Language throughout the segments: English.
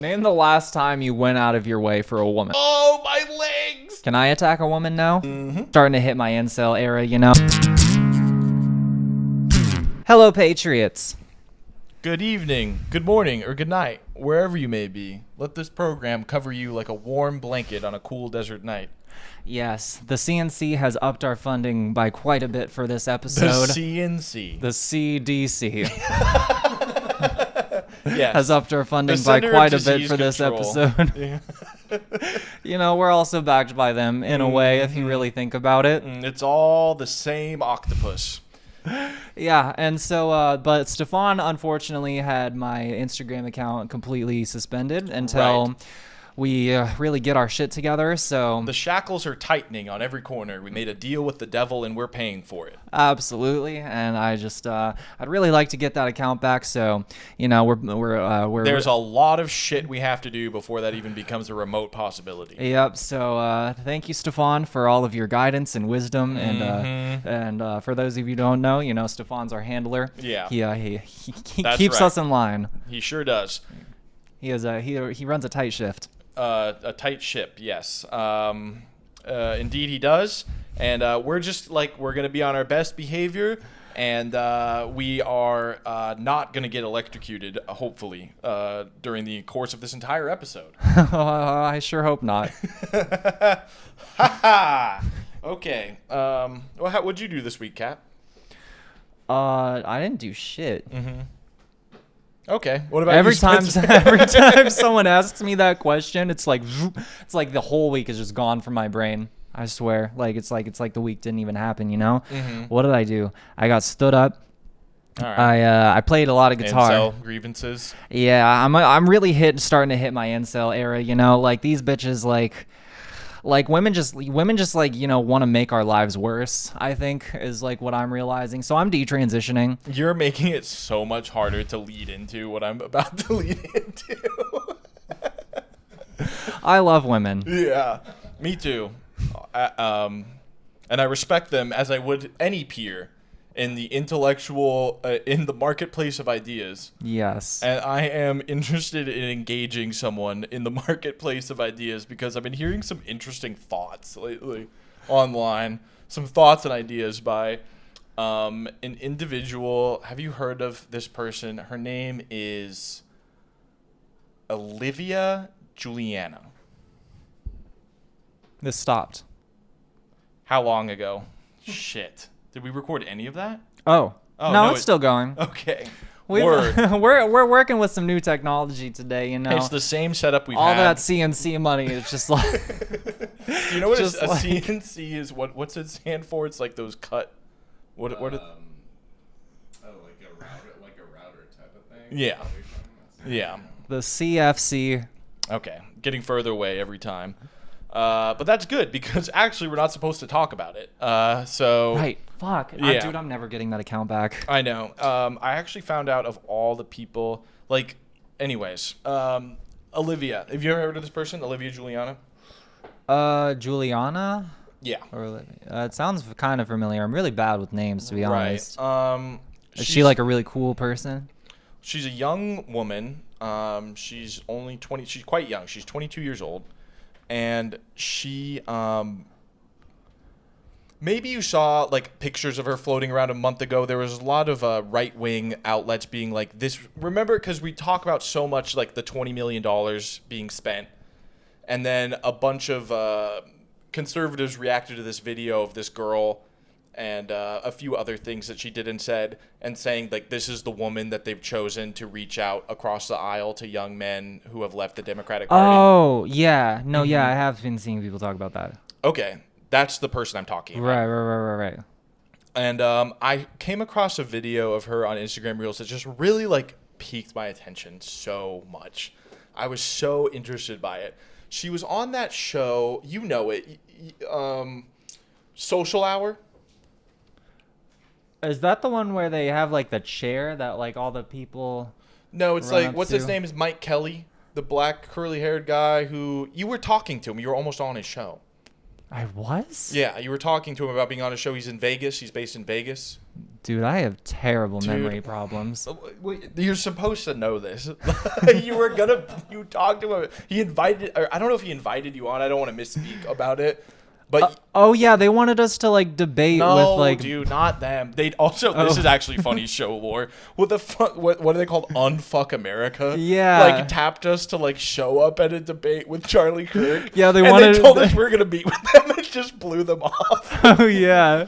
Name the last time you went out of your way for a woman. Oh, my legs! Can I attack a woman now? Mm-hmm. Starting to hit my incel era, you know? Hello, Patriots. Good evening, good morning, or good night, wherever you may be. Let this program cover you like a warm blanket on a cool desert night. Yes, the CNC has upped our funding by quite a bit for this episode. The CNC. The CDC Yes. has upped our funding The by Center of quite a bit Disease for this Control. episode. Yeah. You know, we're also backed by them in a way, if you really think about it. It's all the same octopus. Yeah, and so, but Stefan unfortunately had my Instagram account completely suspended until Right. we really get our shit together. So The shackles are tightening on every corner. We made a deal with the devil and we're paying for it. absolutely, and I just I'd really like to get that account back. So you know, we're There's a lot of shit we have to do before that even becomes a remote possibility. Yep. So thank you, Stefan, for all of your guidance and wisdom, and for those of you who don't know, you know, Stefan's our handler. Yeah. He That's keeps right. us in line. He sure does. He runs a tight shift. A tight ship, yes. Indeed he does. And we're going to be on our best behavior. And we are not going to get electrocuted, hopefully, during the course of this entire episode. I sure hope not. Ha ha! Okay. What'd you do this week, Cap? I didn't do shit. Okay. What about Every you, time, Spencer? every time someone asks me that question, it's like the whole week is just gone from my brain. I swear, it's like the week didn't even happen. You know? What did I do? I got stood up. All right. I played a lot of guitar. Incel grievances. Yeah, I'm really starting to hit my incel era. You know, like these bitches, like women just you know, want to make our lives worse, I think, is like what I'm realizing. So I'm detransitioning. You're making it so much harder to lead into what I'm about to lead into. I love women. Yeah, me too. And I respect them as I would any peer in the intellectual, in the marketplace of ideas. Yes. And I am interested in engaging someone in the marketplace of ideas because I've been hearing some interesting thoughts lately online. Some thoughts and ideas by an individual. Have you heard of this person? Her name is Olivia Julianna. This stopped. How long ago? Shit. Did we record any of that? Oh, Oh, no, no, it's still going. Okay. We're Word. we're working with some new technology today, you know. It's the same setup we've All had. that CNC money is just like Do you know what a just like- CNC is? What's it stand for? It's like those cut. What? Like a router type of thing. Yeah. Yeah. the CFC. Okay. Getting further away every time. But that's good because actually we're not supposed to talk about it. So. Right. Fuck. Yeah. Dude, I'm never getting that account back. I know. I actually found out of all the people. Anyways. Olivia. Have you ever heard of this person? Olivia Juliana? Juliana? Yeah. Or Olivia? It sounds kind of familiar. I'm really bad with names, to be honest. Right. Is she like a really cool person? She's a young woman. She's only 20. She's quite young. She's 22 years old. And she, maybe you saw pictures of her floating around a month ago. There was a lot of right-wing outlets being like this. Remember, because we talk about so much the $20 million being spent. And then a bunch of conservatives reacted to this video of this girl and a few other things that she did and said, and saying this is the woman that they've chosen to reach out across the aisle to young men who have left the Democratic Party. Oh, yeah. No, yeah, I have been seeing people talk about that. Okay, that's the person I'm talking about. Right. And I came across a video of her on Instagram Reels that just really piqued my attention so much. I was so interested by it. She was on that show, you know it, Social Hour. Is that the one where they have the chair that all the people? No, it's run up what's his to? name is Mike Kelly, the black curly haired guy who you were talking to him. You were almost on his show. I was? Yeah, you were talking to him about being on a show. He's in Vegas. He's based in Vegas. Dude, I have terrible memory problems. You're supposed to know this. You talked to him. He invited, or I don't know if he invited you on. I don't want to misspeak about it. But oh yeah, they wanted us to like debate no, with like dude, not them. They also this is actually funny show lore. What the fuck? What are they called? Unfuck America. Yeah, like tapped us to like show up at a debate with Charlie Kirk. Yeah, they and wanted. They told us we were gonna meet with them and just blew them off. Oh yeah.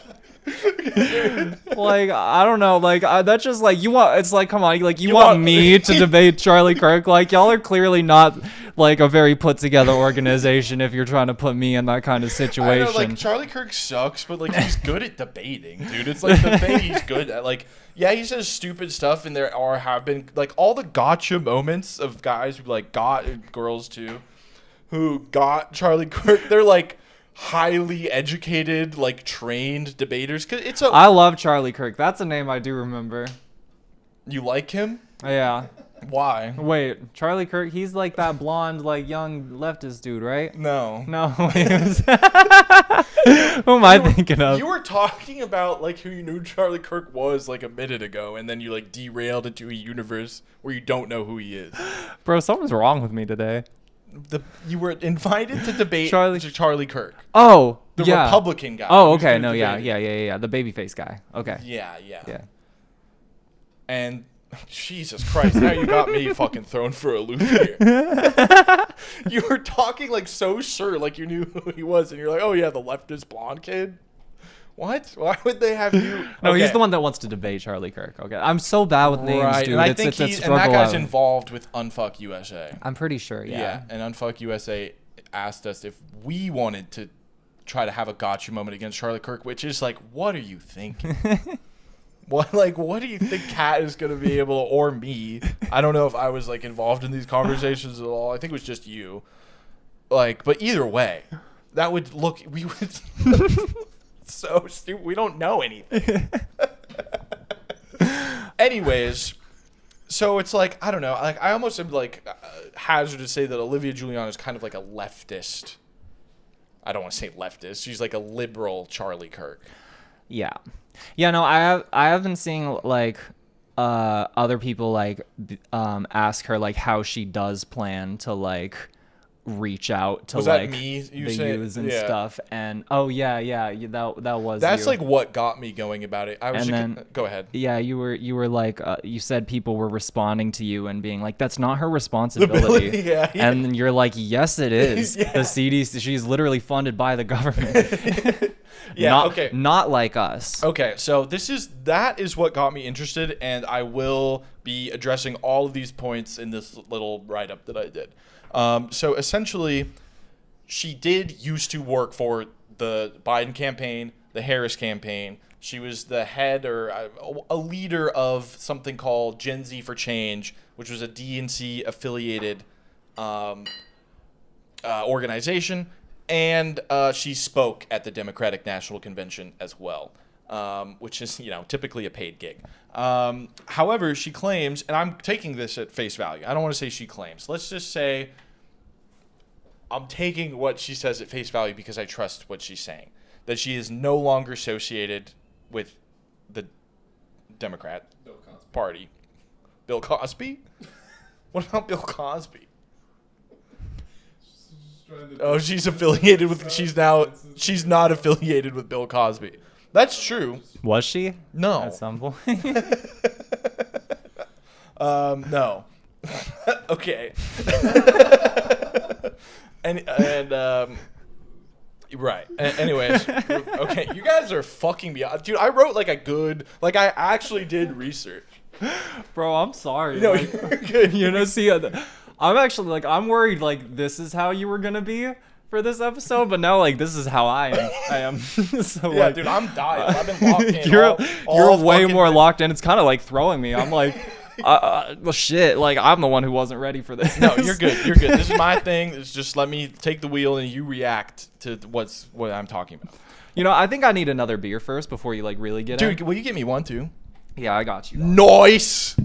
Like I don't know, like that's just like you want. It's like come on, like you want me to debate Charlie Kirk? Like y'all are clearly not like a very put together organization if you're trying to put me in that kind of situation. I know, like Charlie Kirk sucks, but like he's good at debating, dude. It's like the thing he's good at. Like yeah, he says stupid stuff, and there have been like all the gotcha moments of guys who like got girls too, who got Charlie Kirk. They're like highly educated, like trained debaters. Cause I love Charlie Kirk. That's a name I do remember. You like him? Yeah. Why? Wait, Charlie Kirk. He's like that blonde, like young leftist dude, right? No. Who am I thinking of? You were talking about like who you knew Charlie Kirk was like a minute ago, and then you like derailed into a universe where you don't know who he is. Bro, something's wrong with me today. You were invited to debate Charlie Kirk. Oh, the yeah. Republican guy. Oh, okay. No, yeah. The babyface guy. Okay. Yeah. And Jesus Christ, now you got me fucking thrown for a loop here. You were talking like so sure, like you knew who he was, and you're like, oh yeah, the leftist blonde kid. What? Why would they have you? No, okay. He's the one that wants to debate Charlie Kirk. Okay, I'm so bad with names, right. dude. And I think and that guy's involved with Unfuck USA. I'm pretty sure, yeah. And Unfuck USA asked us if we wanted to try to have a gotcha moment against Charlie Kirk, which is like, what are you thinking? What do you think Kat is gonna be able to, or me? I don't know if I was like involved in these conversations at all. I think it was just you. Like, but either way, that would look we would so stupid. We don't know anything. Anyways, so it's like I don't know. Like I almost am like hazard to say that Olivia Julianna is kind of like a leftist. I don't want to say leftist. She's like a liberal Charlie Kirk. Yeah. Yeah, no, I have been seeing like other people like ask her like how she does plan to like reach out to like the youths and stuff, and that was that's you. Like what got me going about it. I was go ahead. Yeah, you were like you said people were responding to you and being like that's not her responsibility. Yeah. And you're like yes it is. Yeah. The CDC, she's literally funded by the government. Yeah, not like us. Okay, so that is what got me interested, and I will be addressing all of these points in this little write-up that I did. So essentially, she did used to work for the Biden campaign, the Harris campaign. She was the head or a leader of something called Gen Z for Change, which was a DNC affiliated organization. And she spoke at the Democratic National Convention as well, which is, typically a paid gig. However, she claims, and I'm taking this at face value. I don't want to say she claims. Let's just say I'm taking what she says at face value because I trust what she's saying, that she is no longer associated with the Democrat Party. Bill Cosby? What about Bill Cosby? Oh, she's affiliated with. She's not affiliated with Bill Cosby. That's true. Was she? No. At some point. No. Okay. and right. Anyways, okay. You guys are fucking me up, dude. I wrote like I actually did research. Bro, I'm sorry. No, you're good. See. I'm actually like I'm worried like this is how you were gonna be for this episode, but now like this is how I am. So yeah, like, dude, I'm dying. I've been locked in. You're way more locked in. It's kind of like throwing me. I'm like, well, shit. Like I'm the one who wasn't ready for this. No, you're good. You're good. This is my thing. It's just let me take the wheel and you react to what I'm talking about. I think I need another beer first before you like really get Dude, will you get me one too? Yeah, I got you. Nice.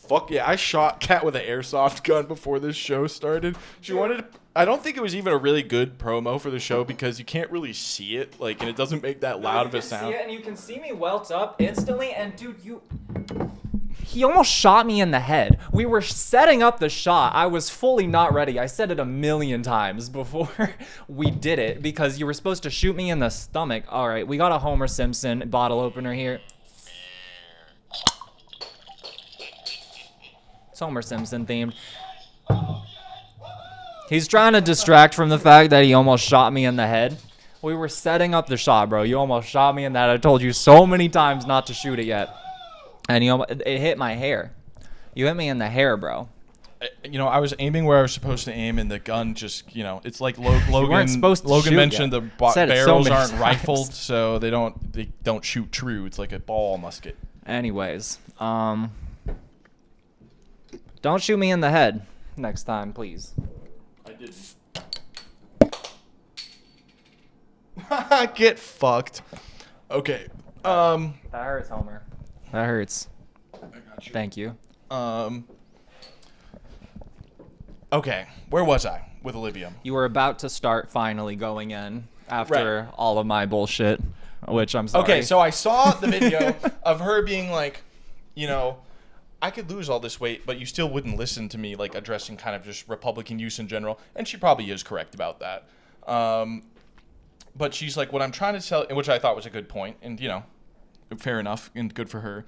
Fuck yeah, I shot Kat with an airsoft gun before this show started. She wanted to, I don't think it was even a really good promo for the show because you can't really see it, like, and it doesn't make that loud of a sound. See it and you can see me welt up instantly, and dude, he almost shot me in the head. We were setting up the shot. I was fully not ready. I said it a million times before we did it because you were supposed to shoot me in the stomach. All right, we got a Homer Simpson bottle opener here. It's Homer Simpson themed. He's trying to distract from the fact that he almost shot me in the head. We were setting up the shot, bro. You almost shot me in that. I told you so many times not to shoot it yet. And it hit my hair. You hit me in the hair, bro. You know, I was aiming where I was supposed to aim, and the gun just, you know, it's like Logan. You weren't supposed to Logan shoot mentioned yet. the barrels aren't times. rifled, so they don't shoot true. It's like a ball musket. Anyways, don't shoot me in the head next time, please. I didn't. Get fucked. Okay. That hurts, Homer. That hurts. I got you. Thank you. Okay. Where was I with Olivia? You were about to start finally going in after all of my bullshit, which I'm sorry. Okay, so I saw the video of her being like, you know, I could lose all this weight, but you still wouldn't listen to me, like addressing kind of just Republican use in general. And she probably is correct about that. But she's like, what I'm trying to tell, which I thought was a good point, and, you know, fair enough and good for her.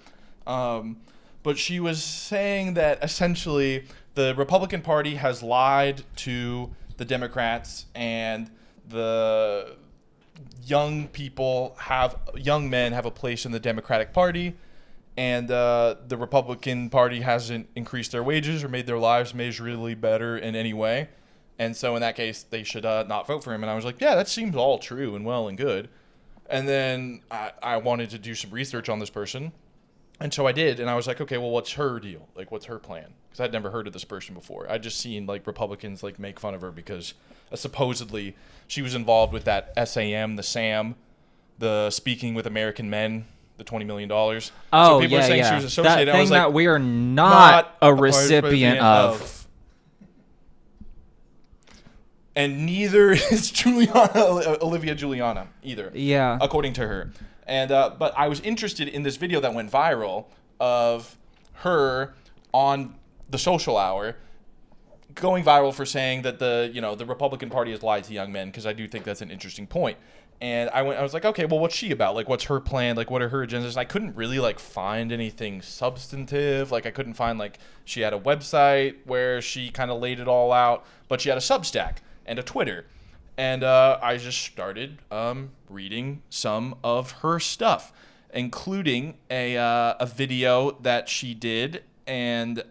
But she was saying that essentially the Republican Party has lied to the Democrats, and the young men have a place in the Democratic Party, and the Republican Party hasn't increased their wages or made their lives measurably better in any way. And so in that case, they should not vote for him. And I was like, yeah, that seems all true and well and good. And then I wanted to do some research on this person. And so I did. And I was like, okay, well, what's her deal? Like, what's her plan? Because I'd never heard of this person before. I'd just seen, like, Republicans, like, make fun of her because supposedly she was involved with that SAM, the SAM, the Speaking with American Men, the $20 million. Oh, so people yeah, are saying yeah. she was associated. That I was thing like, that we are not a recipient of. And neither is Olivia Julianna either. Yeah. According to her. And but I was interested in this video that went viral of her on the social hour going viral for saying that the Republican Party has lied to young men, because I do think that's an interesting point. And I was like, okay, well, what's she about? Like, what's her plan? Like, what are her agendas? I couldn't really, like, find anything substantive. Like, I couldn't find, like, she had a website where she kind of laid it all out, but she had a Substack and a Twitter. And I just started reading some of her stuff, including a video that she did and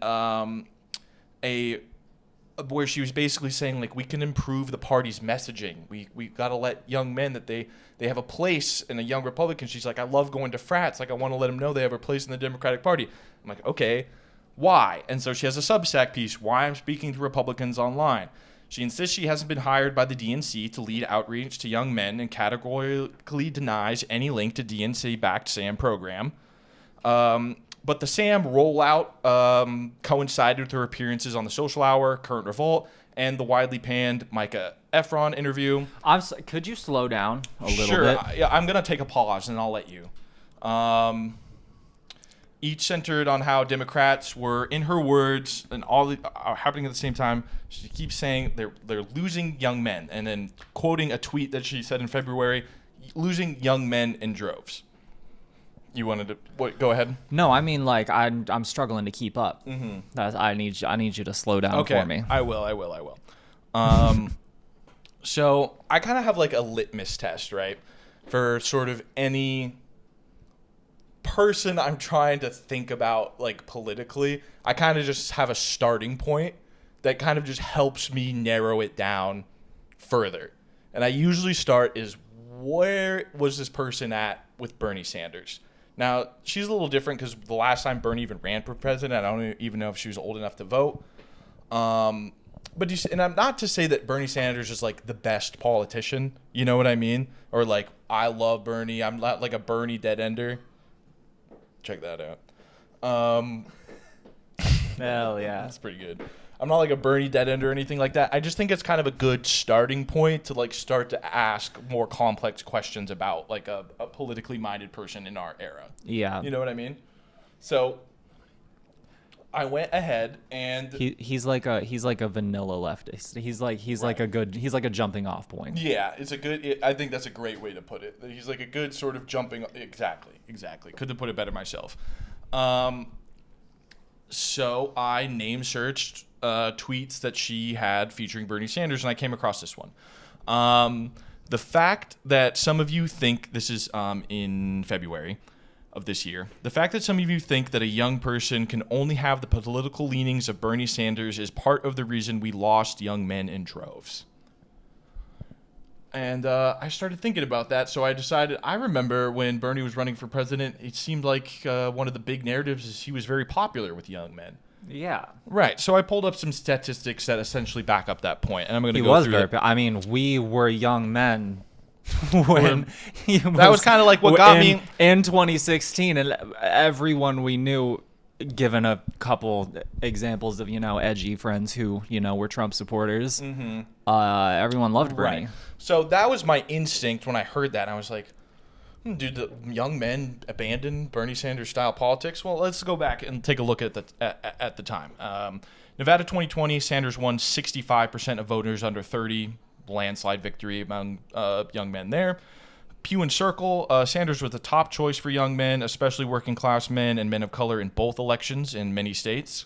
where she was basically saying, like, we can improve the party's messaging. We got to let young men that they have a place in a young Republican. She's like, I love going to frats. Like, I want to let them know they have a place in the Democratic Party. I'm like, okay, why? And so she has a Substack piece, Why I'm Speaking to Republicans Online. She insists she hasn't been hired by the DNC to lead outreach to young men and categorically denies any link to DNC-backed SAM program. But the SAM rollout coincided with her appearances on The Social Hour, Current Revolt, and the widely panned Micah Efron interview. Could you slow down a little sure, bit? Yeah, I'm going to take a pause, and I'll let you. Each centered on how Democrats were, in her words, and all happening at the same time. She keeps saying they're losing young men, and then quoting a tweet that she said in February, losing young men in droves. You wanted to go ahead? No, I mean, like, I'm struggling to keep up. Mm-hmm. I need you to slow down for me. I will. So I kind of have like a litmus test, right, for sort of any person I'm trying to think about, like, politically. I kind of just have a starting point that kind of just helps me narrow it down further. And I usually start is, where was this person at with Bernie Sanders? Now, she's a little different because the last time Bernie even ran for president, I don't even know if she was old enough to vote. And I'm not to say that Bernie Sanders is, like, the best politician. You know what I mean? Or, like, I love Bernie. I'm not like a Bernie dead ender. Check that out. Hell yeah. That's pretty good. I'm not like a Bernie dead end or anything like that. I just think it's kind of a good starting point to like start to ask more complex questions about like a politically minded person in our era. Yeah. You know what I mean? So I went ahead and he's like a vanilla leftist. He's like a jumping off point. yeah, it's a good. I think that's a great way to put it. He's like a good sort of jumping. Exactly. Couldn't have put it better myself. So I name searched tweets that she had featuring Bernie Sanders, and I came across this one. The fact that some of you think this is in February of this year, the fact that some of you think that a young person can only have the political leanings of Bernie Sanders is part of the reason we lost young men in droves. And I started thinking about that, so I decided, I remember when Bernie was running for president, it seemed like one of the big narratives is he was very popular with young men. Yeah. Right, so I pulled up some statistics that essentially back up that point, and I'm going to He go was through very. it. I mean, we were young men when That was kind of like what got me in 2016, and everyone we knew, given a couple examples of edgy friends who were Trump supporters, everyone loved Bernie. Right. So that was my instinct when I heard that. I was like, do the young men abandon Bernie Sanders style politics? Well, let's go back and take a look at the time. Nevada 2020, Sanders won 65% of voters under 30, landslide victory among young men there. Pew and Circle, Sanders was the top choice for young men, especially working class men and men of color in both elections in many states.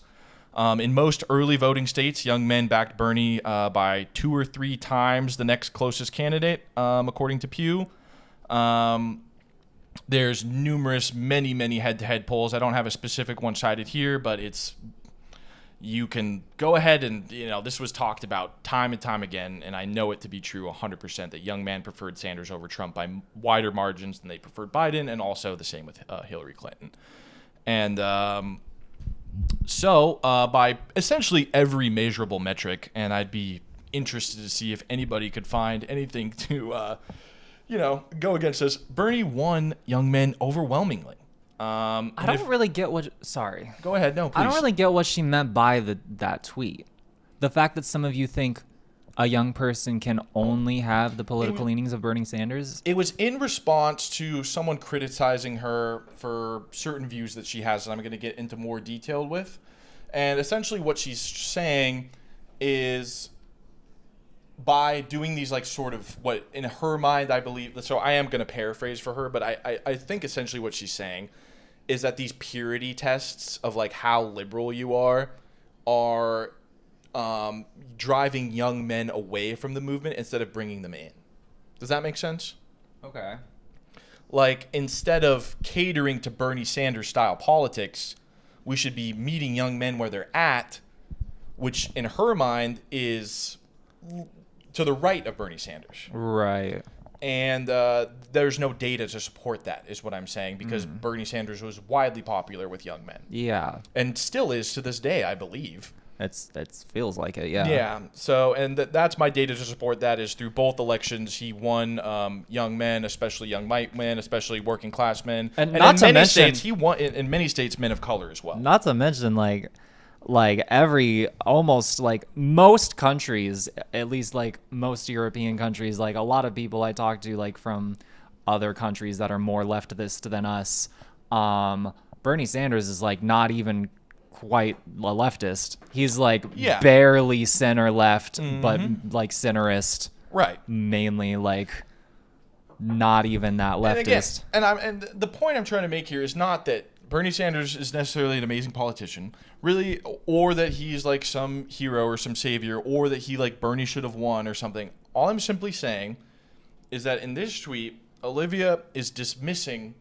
In most early voting states, young men backed Bernie by 2 or 3 times the next closest candidate, according to Pew. There's many head-to-head polls. I don't have a specific one cited here, but you can go ahead and, this was talked about time and time again, and I know it to be true 100% that young men preferred Sanders over Trump by wider margins than they preferred Biden, and also the same with Hillary Clinton. And so by essentially every measurable metric, and I'd be interested to see if anybody could find anything to, go against us, Bernie won young men overwhelmingly. I don't really get what. Sorry. Go ahead. No, please. I don't really get what she meant by that tweet. The fact that some of you think a young person can only have the political leanings of Bernie Sanders. It was in response to someone criticizing her for certain views that she has, and I'm going to get into more detail with. And essentially what she's saying is, by doing these like sort of what in her mind, I believe, so I am going to paraphrase for her, but I think essentially what she's saying is that these purity tests of like how liberal you are driving young men away from the movement instead of bringing them in. Does that make sense? Okay. Like, instead of catering to Bernie Sanders style politics, we should be meeting young men where they're at, which in her mind is to the right of Bernie Sanders. Right. And there's no data to support that, is what I'm saying, because Bernie Sanders was widely popular with young men. Yeah. And still is to this day, I believe. It feels like it, yeah. Yeah. So, and that's my data to support that is through both elections, he won young men, especially young white men, especially working class men. And not in to many mention, states, he won in many states, men of color as well. Not to mention, like almost most countries, at least like most European countries, like a lot of people I talk to, like from other countries that are more leftist than us, Bernie Sanders is like not even quite a leftist. He's like barely center left, but like centerist. Right. Mainly like not even that leftist. And the point I'm trying to make here is not that Bernie Sanders is necessarily an amazing politician, really, or that he's like some hero or some savior, or that he like Bernie should have won or something. All I'm simply saying is that in this tweet, Olivia is dismissing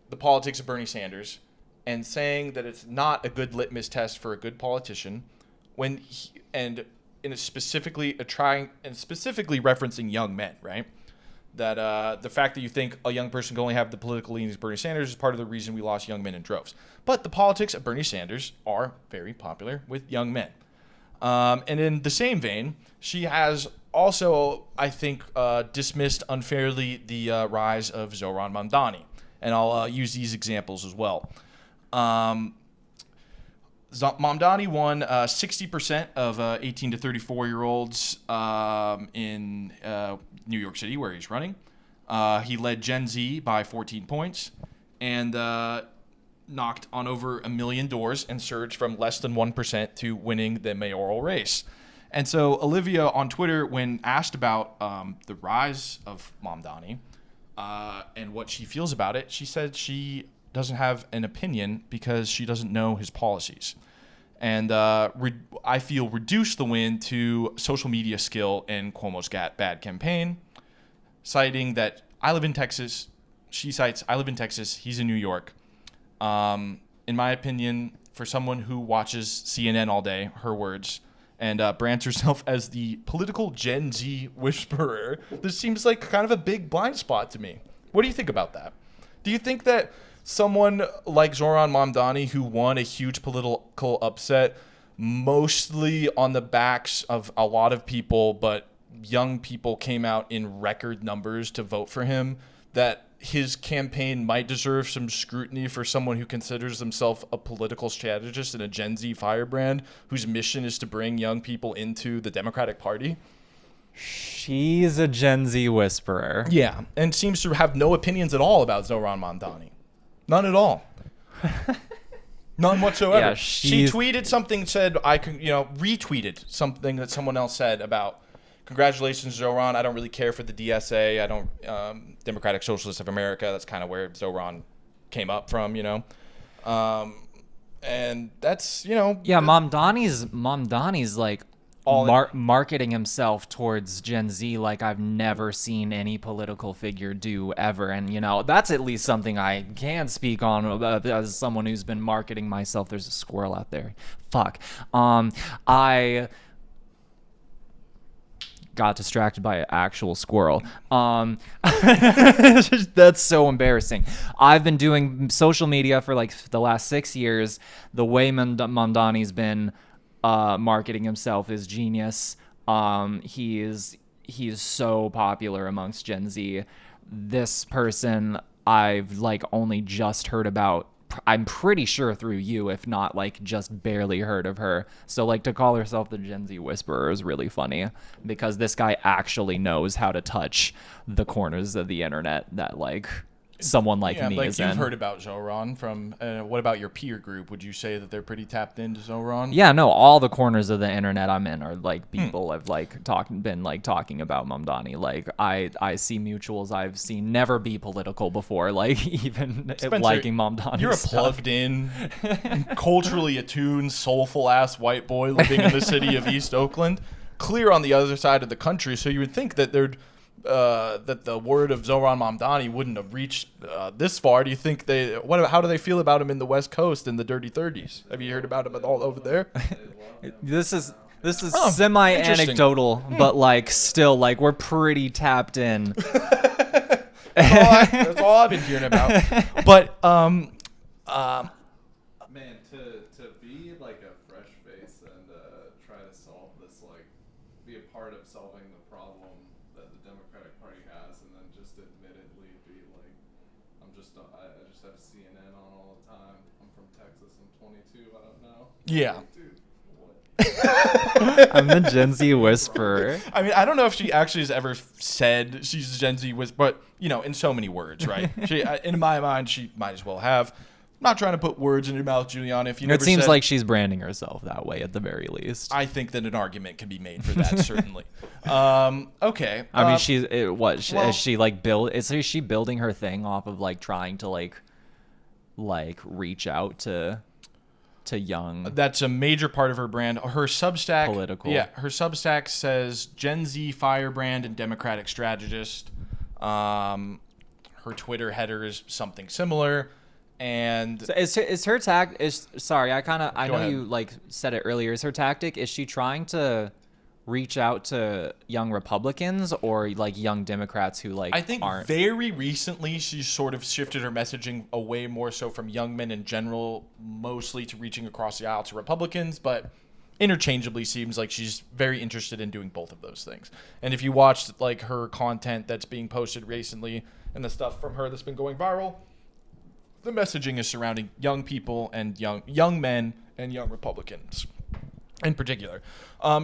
the politics of Bernie Sanders and saying that it's not a good litmus test for a good politician, specifically referencing young men, right? That the fact that you think a young person can only have the political leanings of Bernie Sanders is part of the reason we lost young men in droves. But the politics of Bernie Sanders are very popular with young men. And in the same vein, she has also, I think, dismissed unfairly the rise of Zohran Mamdani. And I'll use these examples as well. Mamdani won 60% of 18 to 34-year-olds in New York City, where he's running. He led Gen Z by 14 points and knocked on over 1 million doors and surged from less than 1% to winning the mayoral race. And so Olivia on Twitter, when asked about the rise of Mamdani and what she feels about it, she said she doesn't have an opinion because she doesn't know his policies. And I feel reduced the win to social media skill in Cuomo's bad campaign, citing that I live in Texas. She cites, I live in Texas. He's in New York. In my opinion, for someone who watches CNN all day, her words, and brands herself as the political Gen Z whisperer, this seems like kind of a big blind spot to me. What do you think about that? Do you think that someone like Zohran Mamdani, who won a huge political upset, mostly on the backs of a lot of people, but young people came out in record numbers to vote for him, that his campaign might deserve some scrutiny for someone who considers himself a political strategist and a Gen Z firebrand whose mission is to bring young people into the Democratic Party? She's a Gen Z whisperer. Yeah, and seems to have no opinions at all about Zohran Mamdani. None at all. None whatsoever. Yeah, she tweeted something, said retweeted something that someone else said about, congratulations, Zohran. I don't really care for the DSA. I don't Democratic Socialists of America. That's kind of where Zohran came up from, and that's Yeah, Mamdani's like marketing himself towards Gen Z like I've never seen any political figure do ever. And, that's at least something I can speak on as someone who's been marketing myself. There's a squirrel out there. Fuck. I got distracted by an actual squirrel. That's so embarrassing. I've been doing social media for like the last 6 years. The way Mamdani's been marketing himself is genius. He is so popular amongst Gen Z. This person I've like only just heard about, I'm pretty sure through you, if not like just barely heard of her. So like to call herself the Gen Z whisperer is really funny because this guy actually knows how to touch the corners of the internet that like someone like me is in. You've heard about Zohran from, what about your peer group? Would you say that they're pretty tapped into Zohran? Yeah, no, all the corners of the internet I'm in are like people have like been talking about Mamdani. Like I see mutuals I've seen never be political before, like even Spencer, liking Mamdani. You're a stuff. plugged in, culturally attuned, soulful ass white boy living in the city of East Oakland, clear on the other side of the country. So you would think that there'd that the word of Zohran Mamdani wouldn't have reached this far. Do you think how do they feel about him in the West Coast in the Dirty 30s? Have you heard about him at all over there? This is semi-anecdotal, but like still like we're pretty tapped in. That's all I've been hearing about. But Man, to be like a fresh face and try to solve this, like be a part of solving the problem that the Democratic Party has, and then just admittedly be like, I just have CNN on all the time. I'm from Texas. I'm 22. I don't know. yeah. Like, dude, what? I'm the Gen Z whisperer. I mean, I don't know if she actually has ever said she's a Gen Z but in so many words, right? In my mind, she might as well have. I'm not trying to put words in your mouth, Julianna. If you never It seems said, like she's branding herself that way at the very least. I think that an argument can be made for that, certainly. Okay. I mean, is she like is she building her thing off of like trying to like reach out to young? That's a major part of her brand. Her Substack, political. Yeah, her Substack says Gen Z firebrand and Democratic strategist. Her Twitter header is something similar. And So is her sorry, I know ahead. you like said it earlier. Is her tactic, is she trying to reach out to young Republicans or like young Democrats who like I think aren't? very recently she's sort of shifted her messaging away more so from young men in general, mostly to reaching across the aisle to Republicans, but interchangeably seems like she's very interested in doing both of those things. And if you watch like her content that's being posted recently and the stuff from her that's been going viral, the messaging is surrounding young people and young men and young Republicans in particular.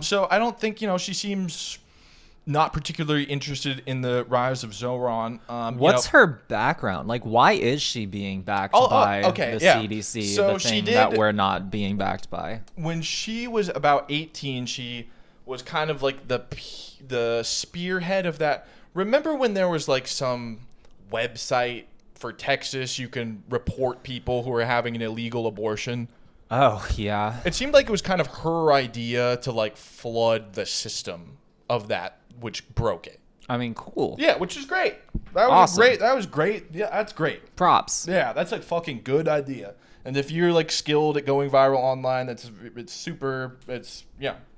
So I don't think, she seems not particularly interested in the rise of Zohran. What's her background? Like, why is she being backed by the CDC, so the thing that we're not being backed by? When she was about 18, she was kind of like the spearhead of that. Remember when there was like some website for Texas you can report people who are having an illegal abortion? Oh, yeah. It seemed like it was kind of her idea to like flood the system of that, which broke it. I mean, cool. Yeah, which is great. That was Awesome. great. That was great. Yeah, that's great. Props. Yeah, that's a fucking good idea. And if you're like skilled at going viral online, it's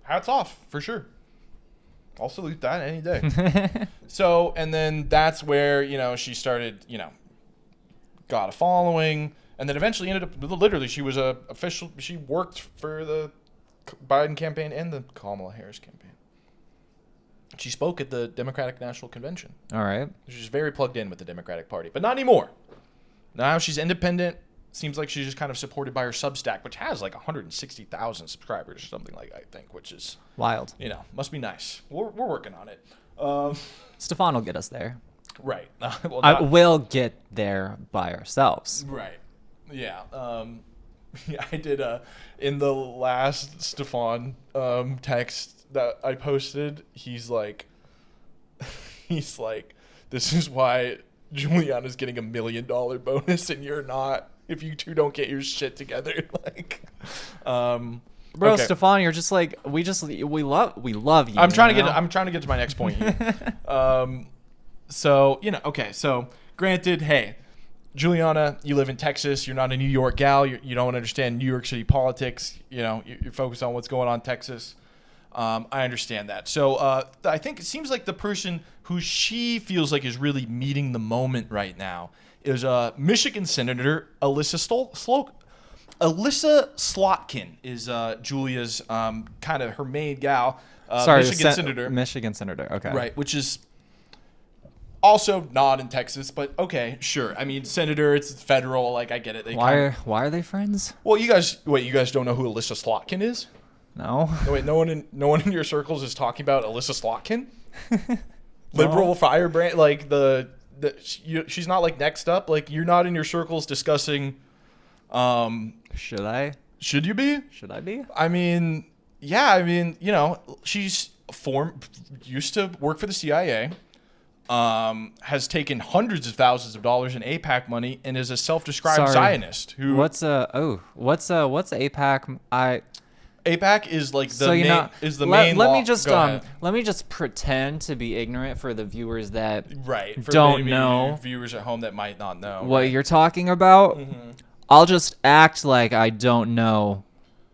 hats off for sure. I'll salute that any day. So, and then that's where, she started, got a following, and then eventually ended up, literally, she was she worked for the Biden campaign and the Kamala Harris campaign. She spoke at the Democratic National Convention. All right. She's very plugged in with the Democratic Party, but not anymore. Now she's independent. Seems like she's just kind of supported by her Substack, which has like 160,000 subscribers or something like, I think, which is wild. Must be nice. We're working on it. Stefan will get us there. Right. We'll get there by ourselves. Right. Yeah. I did in the last Stefan text that I posted, he's like, this is why Julianna's getting $1 million bonus and you're not, if you two don't get your shit together. Bro, okay. Stefan, you're just like, we love you. I'm trying to get to my next point here. So, so granted, hey, Julianna, you live in Texas. You're not a New York gal. You don't understand New York City politics. You're focused on what's going on in Texas. I understand that. So I think it seems like the person who she feels like is really meeting the moment right now is Michigan Senator Alyssa Slotkin is Julia's kind of her main gal. Michigan Senator. Okay. Right, which is also not in Texas, but okay, sure. I mean, senator, it's federal. Like, I get it. Why are they friends? Well, you guys don't know who Alyssa Slotkin is? No. No one in your circles is talking about Alyssa Slotkin? Liberal firebrand, like she's not like next up. Like, you're not in your circles discussing. Should I? Should you be? Should I be? I mean, yeah. She's used to work for the CIA. Has taken hundreds of thousands of dollars in AIPAC money and is a self-described Zionist. Who? What's AIPAC? AIPAC is like the main. Let me just pretend to be ignorant for the viewers that for don't know. Viewers at home that might not know what you're talking about. Mm-hmm. I'll just act like I don't know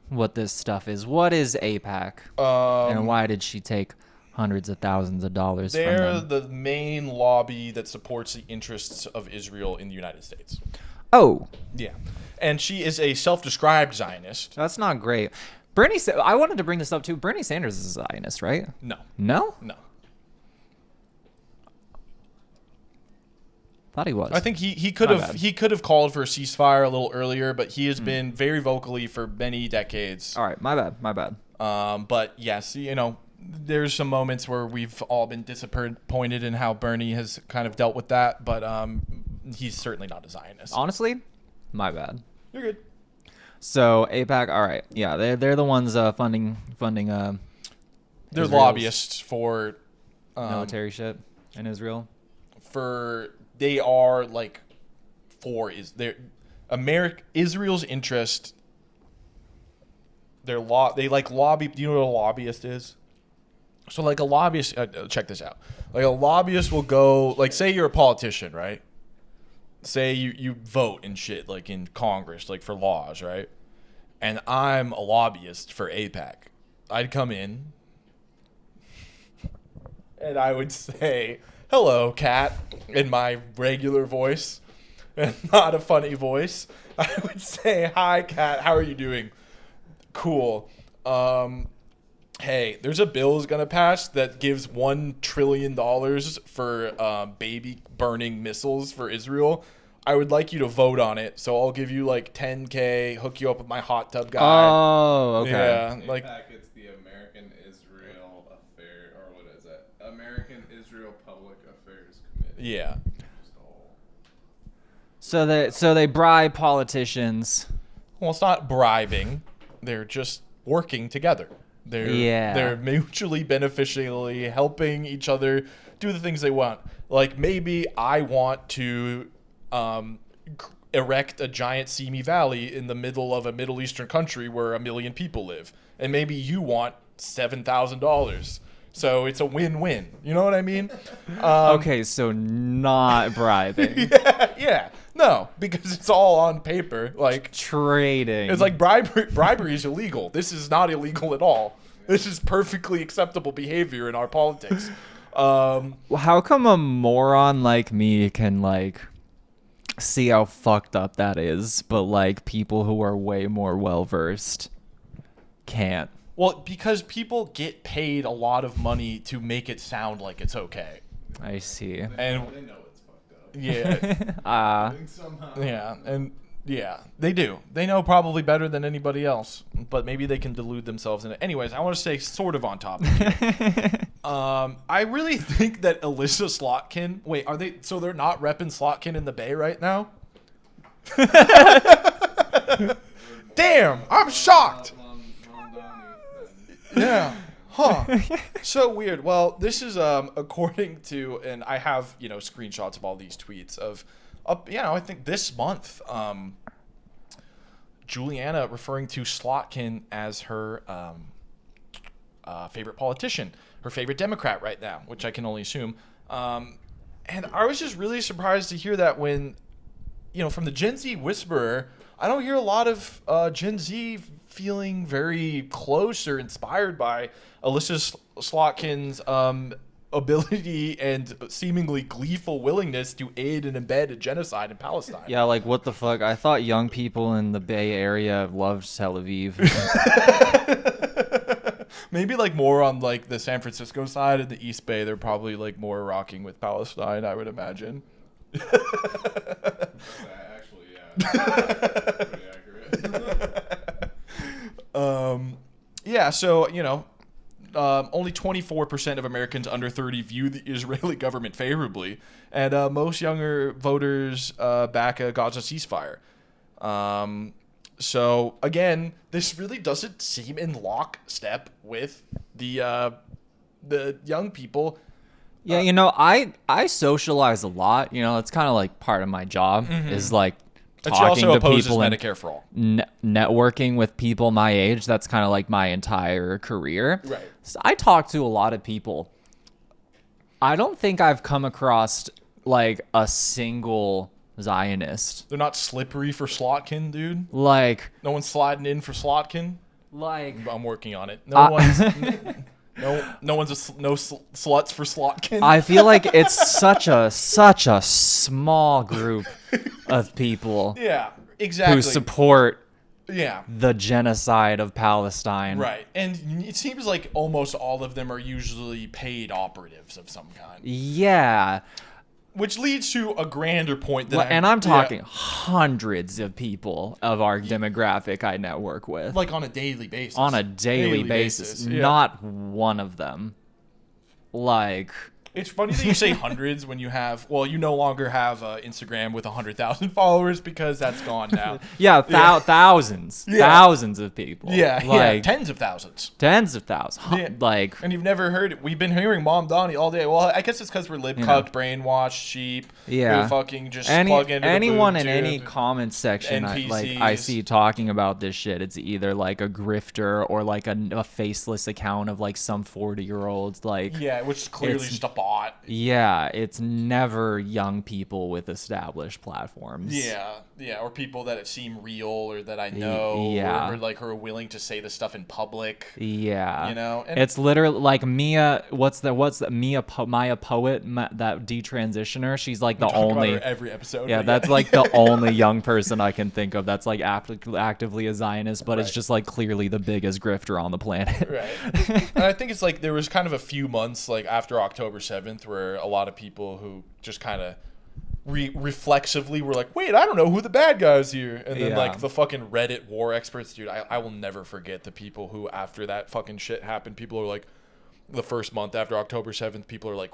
what this stuff is. What is AIPAC? And why did she take hundreds of thousands of dollars from them? They're the main lobby that supports the interests of Israel in the United States. Oh. Yeah. And she is a self-described Zionist. That's not great. I wanted to bring this up too. Bernie Sanders is a Zionist, right? No. No? No. Thought he was. I think he could have called for a ceasefire a little earlier, but he has been very vocally for many decades. All right, my bad. But yes, there's some moments where we've all been disappointed in how Bernie has kind of dealt with that, but he's certainly not a Zionist. Honestly, my bad. You're good. So AIPAC, all right, yeah, they're the ones funding. They're Israel's lobbyists for military shit in Israel. They are like Israel's interest. They like lobby. Do you know what a lobbyist is? So like a lobbyist, check this out. Like a lobbyist will go, like say you're a politician, right? Say you vote and shit, like in Congress, like for laws, right? And I'm a lobbyist for AIPAC. I'd come in and I would say, "Hello, Kat," in my regular voice, and not a funny voice. I would say, "Hi, Kat. How are you doing? Cool. Hey, there's a bill is gonna pass that gives $1 trillion for baby burning missiles for Israel. I would like you to vote on it. So I'll give you like $10K, hook you up with my hot tub guy. Oh, okay. Yeah, Like like it's the American Israel Affair, or what is it? American Israel Public Affairs Committee. yeah. Just all. So they bribe politicians. Well, it's not bribing. They're just working together. They're mutually beneficially helping each other do the things they want. Like maybe I want to erect a giant Simi Valley in the middle of a Middle Eastern country where 1 million people live, and maybe you want $7,000. So it's a win-win. You know what I mean? Okay, so not bribing. Yeah. No, because it's all on paper. Like Trading. it's like bribery is illegal. This is not illegal at all. This is perfectly acceptable behavior in our politics. Well, how come a moron like me can like see how fucked up that is, but like people who are way more well versed can't? Well, because people get paid a lot of money to make it sound like it's okay. I see. And They know it's fucked up. yeah, I think somehow. yeah, and yeah, they do. They know probably better than anybody else, but maybe they can delude themselves in it. Anyways, I want to stay sort of on topic here. I really think that Alyssa Slotkin. Wait, are they? So they're not repping Slotkin in the Bay right now? Damn, I'm shocked. Yeah. Huh. So weird. Well, this is according to, and I have screenshots of all these tweets of, I think this month, Julianna referring to Slotkin as her favorite politician, her favorite Democrat right now, which I can only assume. And I was just really surprised to hear that when, from the Gen Z whisperer, I don't hear a lot of Gen Z feeling very close or inspired by Alyssa Slotkin's ability and seemingly gleeful willingness to aid and embed a genocide in Palestine. Yeah, like what the fuck? I thought young people in the Bay Area loved Tel Aviv. Maybe like more on like the San Francisco side and the East Bay, they're probably like more rocking with Palestine, I would imagine. Actually, yeah. Pretty accurate. Yeah, so, only 24% of Americans under 30 view the Israeli government favorably, and most younger voters back a Gaza ceasefire. So, again, this really doesn't seem in lockstep with the young people. Yeah, I socialize a lot. It's kind of like part of my job is like But she talking also to opposes people and Medicare for all. networking with people my age. That's kind of like my entire career. Right. So I talk to a lot of people. I don't think I've come across like a single Zionist. They're not slippery for Slotkin, dude. Like No one's sliding in for Slotkin. I'm working on it. No one's no sluts for Slotkin. I feel like it's such a small group of people yeah, exactly. who support yeah. the genocide of Palestine. Right. And it seems like almost all of them are usually paid operatives of some kind. Yeah. Which leads to a grander point that I'm talking hundreds of people of our demographic I network with. like on a daily basis. On a daily basis. Yeah. Not one of them. Like... It's funny that you say hundreds when you have, you no longer have Instagram with 100,000 followers because that's gone now. Yeah, thousands. Yeah. Thousands of people. Yeah, like, tens of thousands. Tens of thousands. Yeah. Like... And you've never heard it. We've been hearing Mamdani all day. Well, I guess it's because we're lip-cucked, brainwashed sheep. Yeah. Who fucking just plug into anyone the in boob any tube. comment section I NPCs. see talking about this shit, it's either like a grifter or like a faceless account of like some 40-year-old. Like, Yeah, which is clearly it's- just a bot. yeah, it's never young people with established platforms. Yeah, or people that seem real or that I know, yeah. or like who are willing to say the stuff in public. Yeah. And It's literally like Mia, Maya Poet, that detransitioner. She's like the talk about only her every episode. Yeah, but that's like the only young person I can think of that's like actively a Zionist, but it's Right. just like clearly the biggest grifter on the planet. Right. And I think it's like there was kind of a few months like after October 7th where a lot of people who just kind of reflexively were like, wait, I don't know who the bad guy is here. And then Yeah. like the fucking Reddit war experts, dude, I will never forget the people who, after that fucking shit happened, people are like, the first month after October 7th, people are like,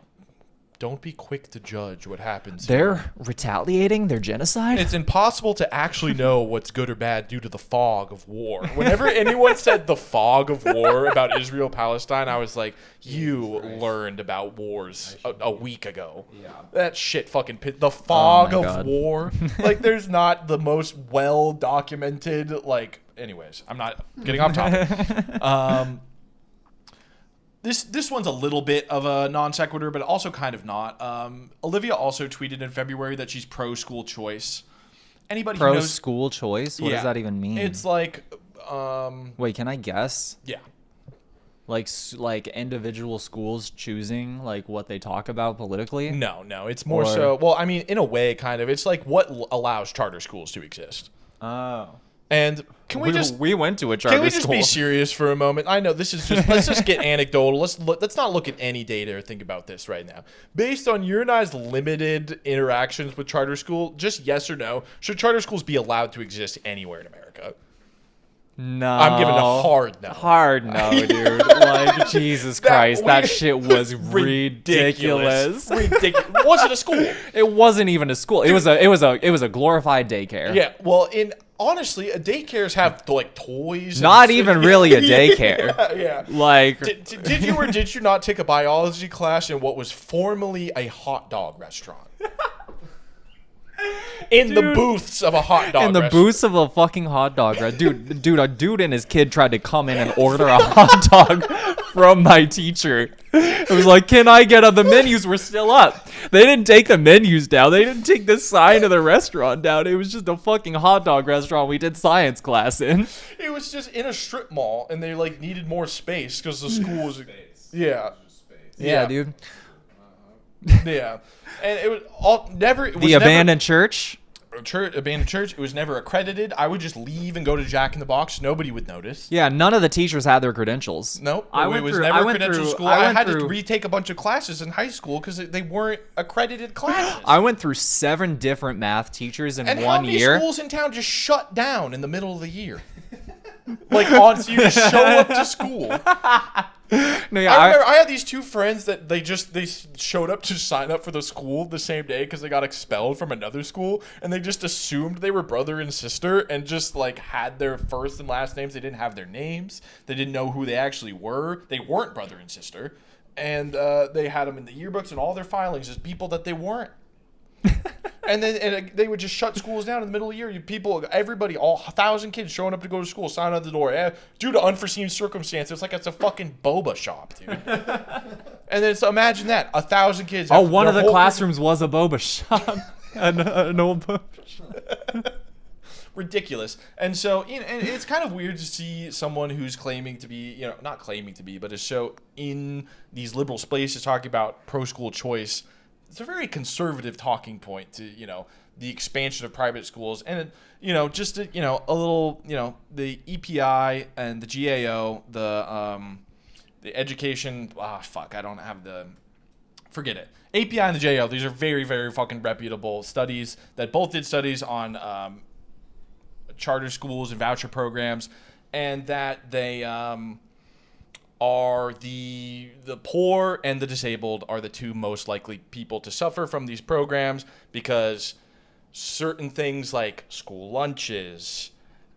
don't be quick to judge what happens here. They're retaliating. They're genocide. It's impossible to actually know what's good or bad due to the fog of war. Whenever anyone said the fog of war about Israel Palestine, I was like, you learned about wars a week ago. Yeah. That shit fucking the fog my of God. war. Like, there's not the most well documented, like, anyways, I'm not getting off topic. This one's a little bit of a non sequitur, but also kind of not. Olivia also tweeted in February that she's pro school choice. Anybody who Pro knows school choice. What Yeah. does that even mean? It's like, Wait, can I guess? yeah. Like individual schools choosing like what they talk about politically? No, it's more Or- so. Well, I mean, in a way, kind of. It's like what allows charter schools to exist. Oh. And can We went to a charter Can we just school. be serious for a moment? I know this is just. Let's just get anecdotal. Let's not look at any data or think about this right now. Based on your and I's limited interactions with charter school, just yes or no, should charter schools be allowed to exist anywhere in America? No. I'm giving a hard no. Hard no, dude. Like, Jesus Christ, that shit was ridiculous. Ridiculous. Was it a school? It wasn't even a school. It was a glorified daycare. Yeah. Well, honestly, daycares have like toys. Not even really a daycare. Yeah. Like, Did you or did you not take a biology class in what was formerly a hot dog restaurant? In the booths of a hot dog in the restaurant. booths of a fucking hot dog, right? Dude, a dude and his kid tried to come in and order a hot dog from my teacher. It was like, can I get the menus were still up. They didn't take the menus down. They didn't take the sign of the restaurant down. It was just a fucking hot dog restaurant we did science class in. It was just in a strip mall, and they like needed more space because the school was. Space. Yeah. Just space. Yeah, Yeah. dude. Yeah. And it was all never. It was The abandoned church. abandoned church. It was never accredited. I would just leave and go to Jack in the Box. Nobody would notice. Yeah, none of the teachers had their credentials. Nope. I It went was through- never I a went credential through- school. I I went had to through- retake a bunch of classes in high school because they weren't accredited classes. I went through 7 different math teachers in and how one many year. schools in town just shut down in the middle of the year? Like, on, so you just show up to school. No, yeah, I remember I had these two friends that they showed up to sign up for the school the same day because they got expelled from another school, and they just assumed they were brother and sister and just like had their first and last names. They didn't have their names. They didn't know who they actually were. They weren't brother and sister, and they had them in the yearbooks and all their filings as people that they weren't. And then they would just shut schools down in the middle of the year. Everybody, all 1,000 kids showing up to go to school, sign at the door. Due to unforeseen circumstances, it's like it's a fucking boba shop, dude. And then so imagine that, 1,000 kids. Oh, have one their of the whole- classrooms was a boba shop. an old boba shop. Ridiculous. And so, and it's kind of weird to see someone who's claiming to be, not claiming to be, but is so in these liberal spaces talking about pro-school choice. It's a very conservative talking point to, the expansion of private schools. And, just, to, a little, the EPI and the GAO, the education, I don't have forget it. API and the GAO, these are very, very fucking reputable studies that both did studies on charter schools and voucher programs, and that they are the poor and the disabled are the two most likely people to suffer from these programs because certain things like school lunches,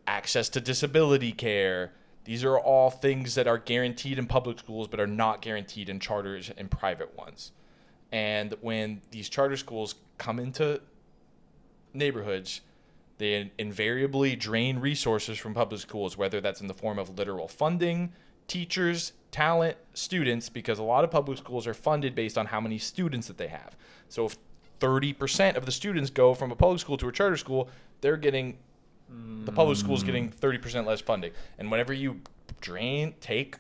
access to disability care, these are all things that are guaranteed in public schools but are not guaranteed in charters and private ones. And when these charter schools come into neighborhoods, they invariably drain resources from public schools, whether that's in the form of literal funding, teachers, talent, students, because a lot of public schools are funded based on how many students that they have. So if 30% of the students go from a public school to a charter school, they're getting, the public school is getting 30% less funding. And whenever you take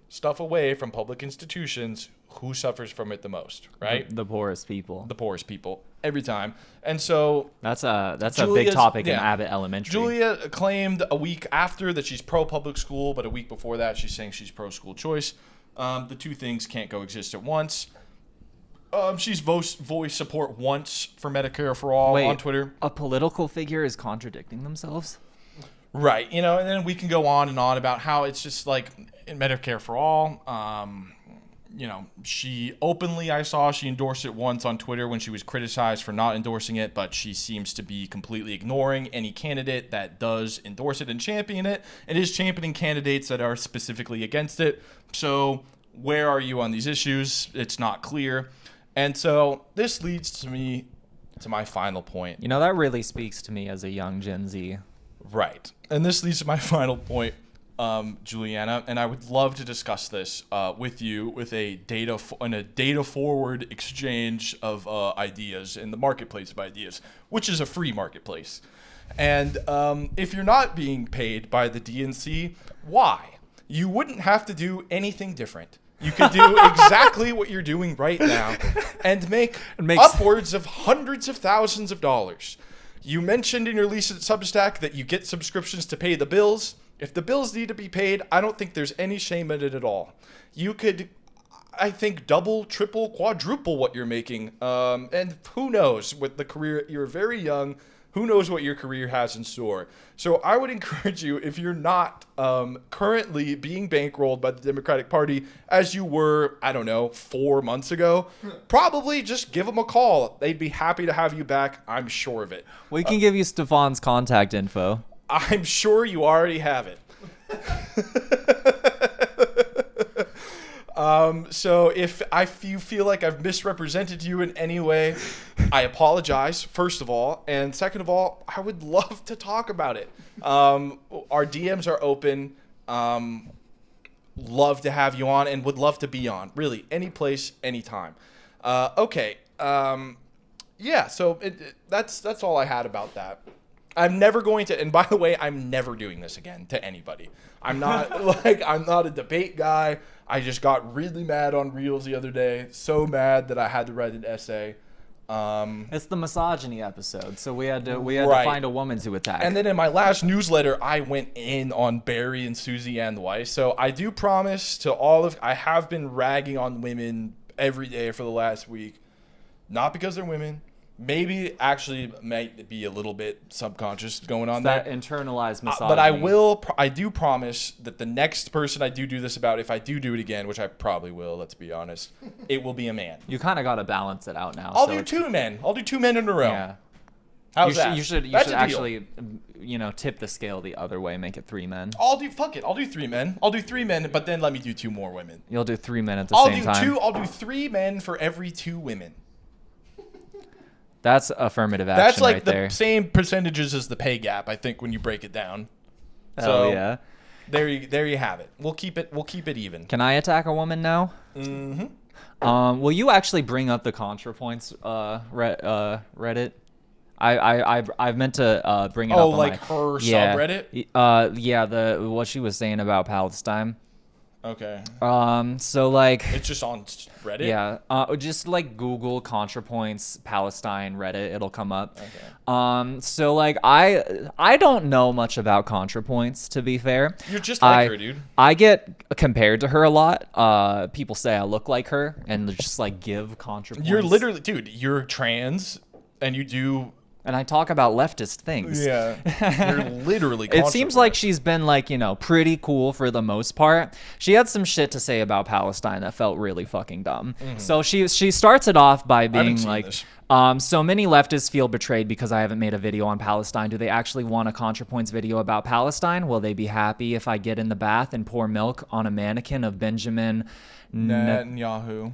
stuff away from public institutions, who suffers from it the most, right? The poorest people. The poorest people, every time. And so That's a big Julia's- topic in yeah. Abbott Elementary. Julia claimed a week after that she's pro-public school, but a week before that she's saying she's pro-school choice. The two things can't coexist at once. She's voiced support once for Medicare for All Wait, on Twitter. a political figure is contradicting themselves? Right. And then we can go on and on about how it's just like in Medicare for All. She openly, I saw she endorsed it once on Twitter when she was criticized for not endorsing it, but she seems to be completely ignoring any candidate that does endorse it and champion it, and is championing candidates that are specifically against it. So where are you on these issues? It's not clear. And so this leads to me to my final point. That really speaks to me as a young Gen Z. Right. And this leads to my final point, Julianna, and I would love to discuss this with you with a data forward exchange of ideas in the marketplace of ideas, which is a free marketplace. And if you're not being paid by the DNC, why? You wouldn't have to do anything different. You could do exactly what you're doing right now and make upwards of hundreds of thousands of dollars. You mentioned in your lease at Substack that you get subscriptions to pay the bills. If the bills need to be paid, I don't think there's any shame in it at all. You could, I think, double, triple, quadruple what you're making. And who knows, with the career, you're very young. Who knows what your career has in store? So I would encourage you, if you're not currently being bankrolled by the Democratic Party as you were, 4 months ago, probably just give them a call. They'd be happy to have you back. I'm sure of it. We can give you Stefan's contact info. I'm sure you already have it. So if you feel like I've misrepresented you in any way, I apologize, first of all. And second of all, I would love to talk about it. Our DMs are open. Love to have you on and would love to be on. Really, any place, anytime. Okay. Yeah, so that's all I had about that. I'm never going to, and by the way, I'm never doing this again to anybody. I'm not I'm not a debate guy. I just got really mad on Reels the other day. So mad that I had to write an essay. It's the misogyny episode, so we had to Right. find a woman to attack. And then in my last newsletter, I went in on Barry and Susie and Weiss. So I do promise to I have been ragging on women every day for the last week. Not because they're women. Maybe actually might be a little bit subconscious going on there. That internalized misogyny. But I do promise that the next person I do this about, if I do it again, which I probably will, let's be honest, it will be a man. You kind of got to balance it out now. I'll do two men. I'll do 2 men in a row. Yeah. How's that? You should That's a deal. actually, tip the scale the other way, make it 3 men. I'll do 3 men. I'll do 3 men, but then let me do 2 more women. You'll do 3 men at the same time. I'll do 3 men for every 2 women. That's affirmative action. That's like right the there. same percentages as the pay gap, I think, when you break it down. Oh yeah. There you have it. We'll keep it even. Can I attack a woman now? Mm-hmm. Will you actually bring up the ContraPoints Reddit? I've meant to bring it up. Oh, on like her subreddit? Yeah, what she was saying about Palestine. Okay. So like It's just on Reddit? Yeah. Just like Google ContraPoints Palestine Reddit, it'll come up. Okay. So like I don't know much about ContraPoints, to be fair. You're just like her, dude. I get compared to her a lot. People say I look like her and just like give ContraPoints. You're literally, dude, you're trans and you do. And I talk about leftist things. Yeah. You're literally. It seems like she's been like, pretty cool for the most part. She had some shit to say about Palestine that felt really fucking dumb. Mm-hmm. So she starts it off by being like, so many leftists feel betrayed because I haven't made a video on Palestine. Do they actually want a ContraPoints video about Palestine? Will they be happy if I get in the bath and pour milk on a mannequin of Benjamin Netanyahu?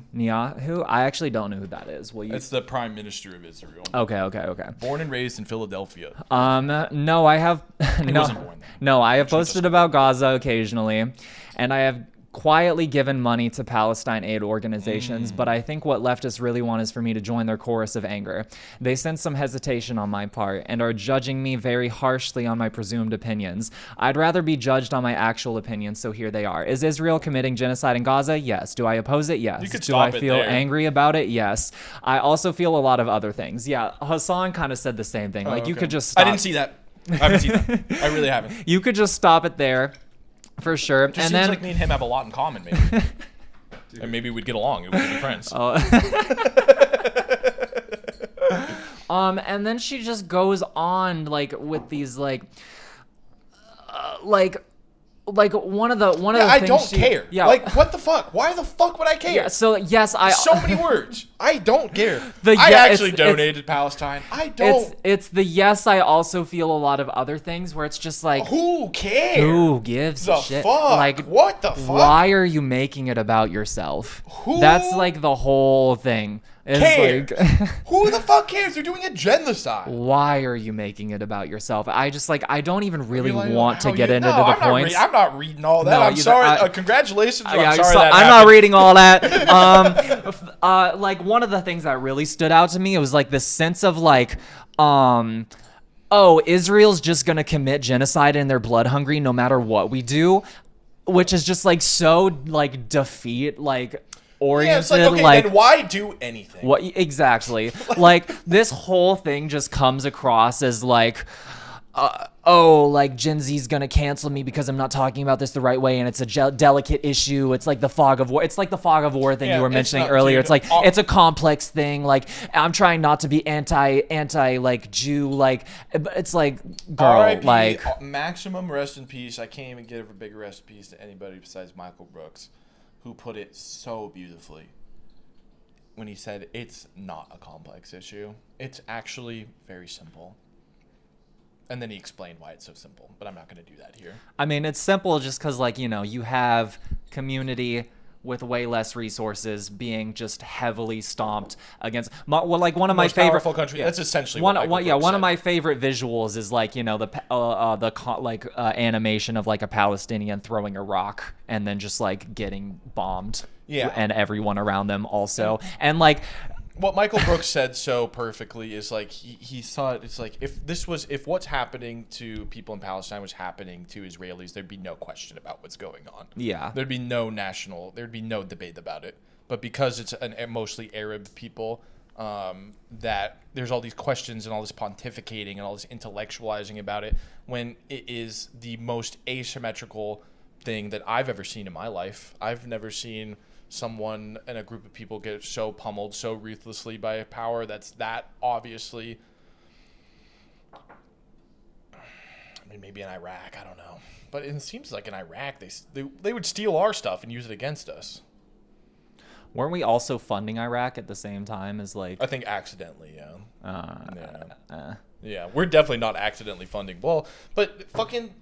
I actually don't know who that is. Will you? It's the Prime Minister of Israel. Okay. Born and raised in Philadelphia. No, I have He wasn't born there. No, I have posted about Gaza occasionally, and I have quietly given money to Palestine aid organizations, but I think what leftists really want is for me to join their chorus of anger. They sense some hesitation on my part and are judging me very harshly on my presumed opinions. I'd rather be judged on my actual opinions, so here they are. Is Israel committing genocide in Gaza? Yes. Do I oppose it? Yes. You could Do I stop it feel there. angry about it? Yes. I also feel a lot of other things. Yeah, Hassan kind of said the same thing. Like, you could just stop. I didn't see that. I haven't seen that. I really haven't. You could just stop it there. For sure. Just and seems then like me and him have a lot in common, maybe. And maybe we'd get along. And we'd be friends. And then she just goes on like with these like one of the things I don't care. Yeah. Like, what the fuck? Why the fuck would I care? Yeah. So yes, So many words. I don't care. I actually donated to Palestine. I don't. It's the yes. I also feel a lot of other things where it's just like, who cares? who gives the a shit? Fuck? Like, what the fuck? Why are you making it about yourself? Who That's like the whole thing. cares? Like, Who the fuck cares? They're doing a genocide. why are you making it about yourself? I just like I don't even really Like, want to get into the I'm points. I'm not reading all that. No, I'm either. sorry. Congratulations. Yeah, I'm sorry that I'm happened. not reading all that. Like one of the things that really stood out to me, it was like this sense of like, oh, Israel's just gonna commit genocide and they're blood hungry no matter what we do, which is just like so like defeat like oriented. Yeah, it's like, okay, then why do anything? What exactly? Like this whole thing just comes across as like, oh, like Gen Z's gonna cancel me because I'm not talking about this the right way, and it's a delicate issue. It's like the fog of war. It's like the fog of war thing you were mentioning earlier. It's like it's a complex thing. Like I'm trying not to be anti like Jew. Like it's like girl, R.I.P. like maximum rest in peace. I can't even give a big rest in peace to anybody besides Michael Brooks, who put it so beautifully when he said it's not a complex issue. It's actually very simple. And then he explained why it's so simple, but I'm not going to do that here. I mean, it's simple just because, like, you know, you have community with way less resources being just heavily stomped against. Well, like one of my favorite powerful country. Yeah, that's essentially one. What One of my favorite visuals is like, you know, the animation of like a Palestinian throwing a rock and then just like getting bombed. Yeah, and everyone around them also, and like. What Michael Brooks said so perfectly is like he saw it. It's like if what's happening to people in Palestine was happening to Israelis, there'd be no question about what's going on. Yeah, there'd be no debate about it. But because it's a mostly Arab people, that there's all these questions and all this pontificating and all this intellectualizing about it, when it is the most asymmetrical thing that I've ever seen in my life. I've never seen someone and a group of people get so pummeled so ruthlessly by a power that's that obviously. I mean, maybe in Iraq, I don't know, but it seems like in Iraq they would steal our stuff and use it against us. Weren't we also funding Iraq at the same time as like? I think accidentally, yeah. Yeah, we're definitely not accidentally funding. Well, but fucking,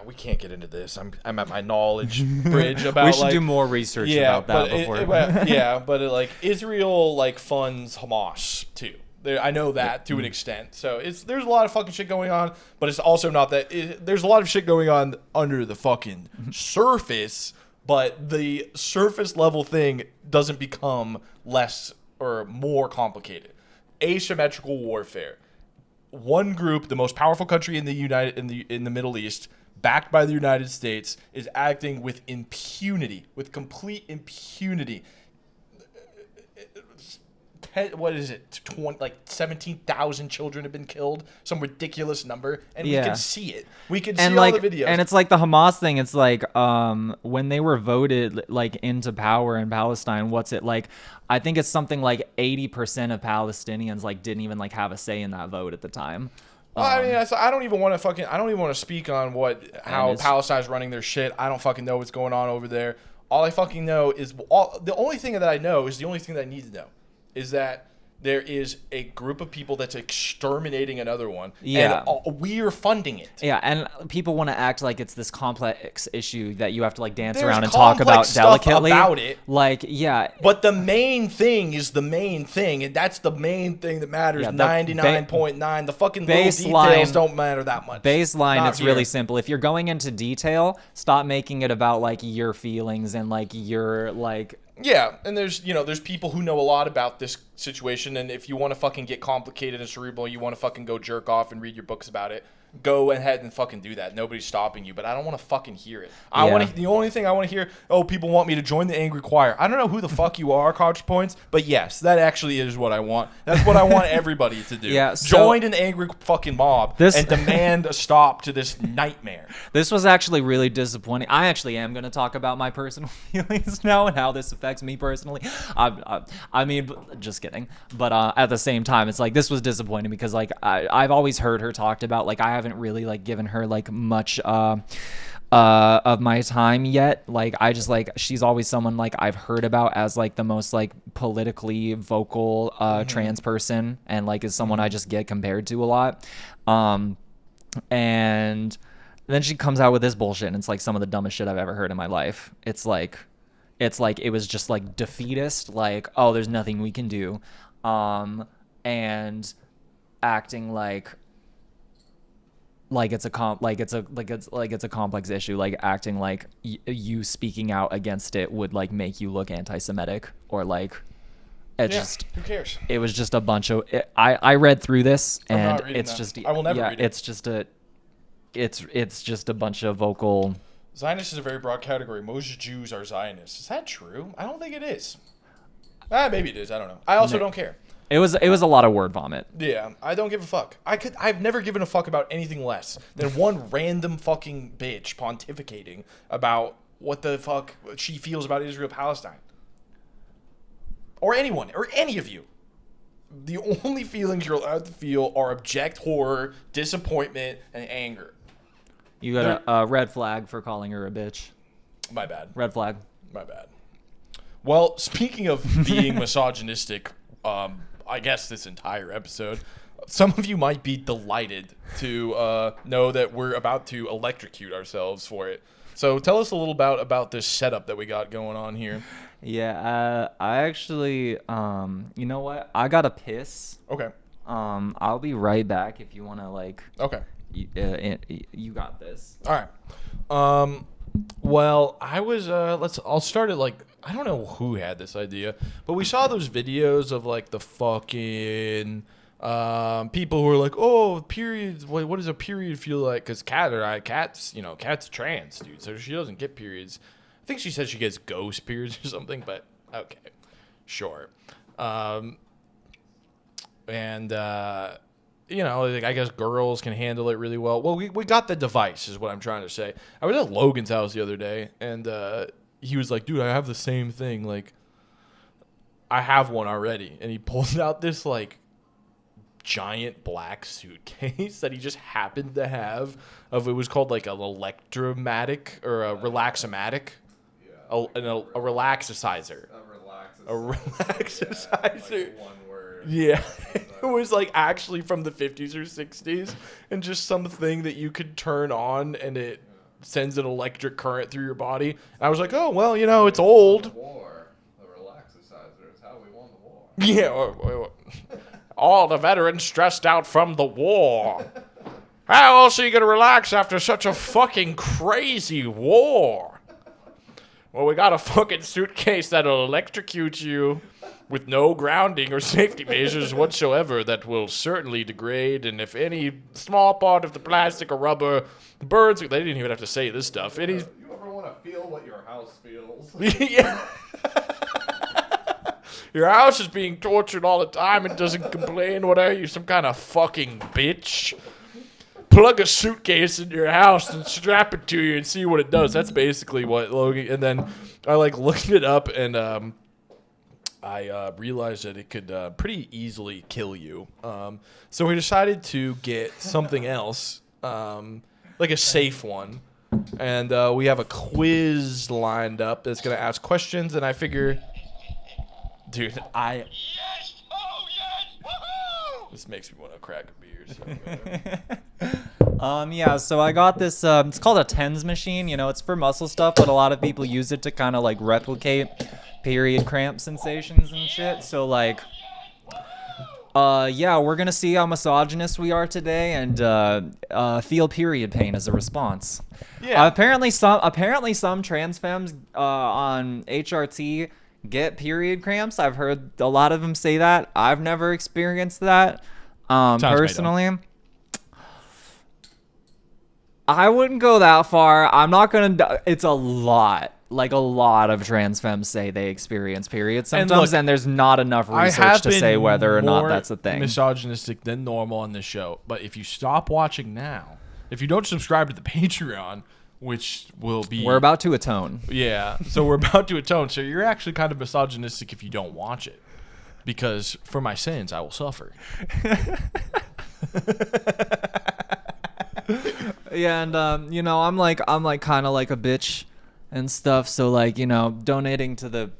we can't get into this. I'm at my knowledge bridge about. We should do more research about that before. But like Israel like funds Hamas too. I know that to an extent. So there's a lot of fucking shit going on, but it's also not that. There's a lot of shit going on under the fucking surface, but the surface level thing doesn't become less or more complicated. Asymmetrical warfare. One group, the most powerful country in the Middle East, backed by the United States, is acting with impunity, with complete impunity. What is it? 17,000 children have been killed, some ridiculous number, and we can see it. We can see all the videos. And it's like the Hamas thing. It's like when they were voted like into power in Palestine. What's it like? I think it's something like 80% of Palestinians like didn't even like have a say in that vote at the time. Well, I mean, I don't even want to speak on how Palestine's running their shit. I don't fucking know what's going on over there. All I fucking know is the only thing that I know is the only thing that I need to know is that there is a group of people that's exterminating another one. Yeah. And we're funding it. Yeah, and people want to act like it's this complex issue that you have to like dance around and talk about delicately. About it. Like, yeah. But the main thing is the main thing, and that's the main thing that matters. 99.9. The fucking little details don't matter that much. Baseline, it's really simple. If you're going into detail, stop making it about like your feelings and like your like. Yeah, and there's people who know a lot about this situation, and if you want to fucking get complicated and cerebral, you want to fucking go jerk off and read your books about it, go ahead and fucking do that. Nobody's stopping you, but I don't want to fucking hear it. The only thing I want to hear, oh, people want me to join the angry choir. I don't know who the fuck you are, ContraPoints, but yes, that actually is what I want. That's what I want everybody to do. Yeah, so join an angry fucking mob and demand a stop to this nightmare. This was actually really disappointing. I actually am going to talk about my personal feelings now and how this affects me personally. I mean, just kidding. But at the same time, it's like this was disappointing because like I've always heard her talked about. Like I haven't really like given her like much of my time yet. Like I just like she's always someone like I've heard about as like the most like politically vocal trans person, and like is someone I just get compared to a lot. And then she comes out with this bullshit, and it's like some of the dumbest shit I've ever heard in my life. It's like it was just like defeatist, like, oh, there's nothing we can do, and acting like it's a complex issue, like acting like you speaking out against it would like make you look anti-Semitic, or like just who cares? It was just a bunch of I read through this, and it's that. just I will never read it. It's just a bunch of vocal. Zionist is a very broad category. Most Jews are Zionists. Is that true? I don't think it is. Maybe it is. I don't know. I also don't care. It was a lot of word vomit. Yeah, I don't give a fuck. I've never given a fuck about anything less than one random fucking bitch pontificating about what the fuck she feels about Israel-Palestine. Or anyone, or any of you. The only feelings you're allowed to feel are abject horror, disappointment, and anger. You got a red flag for calling her a bitch. My bad. Red flag. My bad. Well, speaking of being misogynistic, I guess this entire episode, some of you might be delighted to know that we're about to electrocute ourselves for it. So tell us a little about this setup that we got going on here. Yeah, I actually, you know what? I gotta piss. Okay. I'll be right back if you wanna like. Okay. You got this. All right. Well, I was I'll start it like, I don't know who had this idea, but we saw those videos of like the fucking people who are like, oh, periods. What does a period feel like? Because Kat's trans, dude, so she doesn't get periods. I think she said she gets ghost periods or something, but okay, sure. Like, I guess girls can handle it really well. Well, we got the device, is what I'm trying to say. I was at Logan's house the other day, and he was like, dude, I have the same thing. Like, I have one already. And he pulled out this, like, giant black suitcase that he just happened to have. It was called, like, an electromatic or a relaxomatic. Yeah. A relaxicizer. A relaxicizer. Like one word. Yeah. It was like actually from the 50s or 60s, and just something that you could turn on and it sends an electric current through your body. And I was like, oh, well, it's old. War. The relaxicizer is how we won the war. Yeah. All the veterans stressed out from the war. How else are you going to relax after such a fucking crazy war? Well, we got a fucking suitcase that'll electrocute you with no grounding or safety measures whatsoever that will certainly degrade, and if any small part of the plastic or rubber burns, they didn't even have to say this stuff. You ever want to feel what your house feels? Yeah. Your house is being tortured all the time and doesn't complain. What are you, some kind of fucking bitch? Plug a suitcase in your house and strap it to you and see what it does. That's basically what Logan. And then I looked it up, and I realized that it could pretty easily kill you. So we decided to get something else, like a safe one. And we have a quiz lined up that's going to ask questions. And I figure, dude, Yes! Oh, yes! Woohoo! This makes me want to crack a beer. Yeah, so I got this, it's called a TENS machine. It's for muscle stuff, but a lot of people use it to kind of like replicate period cramp sensations and shit. So yeah, we're gonna see how misogynist we are today and feel period pain as a response. Yeah. Apparently some trans femmes on HRT get period cramps. I've heard a lot of them say that. I've never experienced that personally. I wouldn't go that far. I'm not gonna. It's a lot. Like a lot of trans femmes say they experience periods sometimes, and there's not enough research to say whether or not that's a thing. Misogynistic than normal on this show, but if you stop watching now, if you don't subscribe to the Patreon, which will be, We're about to atone. yeah, so we're about to atone. So you're actually kind of misogynistic if you don't watch it, because for my sins I will suffer. Yeah, and you know, I'm like kind of like a bitch and stuff. So like, you know, donating to the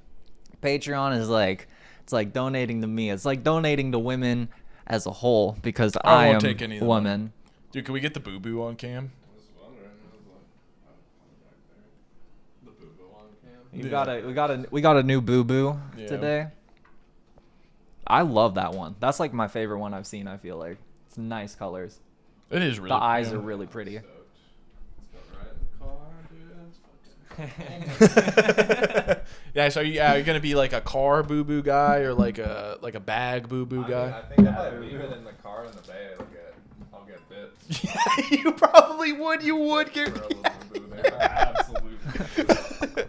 Patreon is like, it's like donating to me. It's like donating to women as a whole, because I won't am take any of the woman. Dude, can we get the boo boo on cam? I was wondering, the boo-boo on cam. We got a new boo boo Yeah. today. I love that one. That's like my favorite one I've seen. I feel like it's nice colors. It is really. The eyes are really pretty. Let's go right in the car, dude. Yeah, so you're gonna be like a car boo boo guy or like a bag boo boo guy. I think if I leave it in the car in the bay, I'll get bit. Yeah, you probably would. You would get. For a little boo-boo there. Absolutely.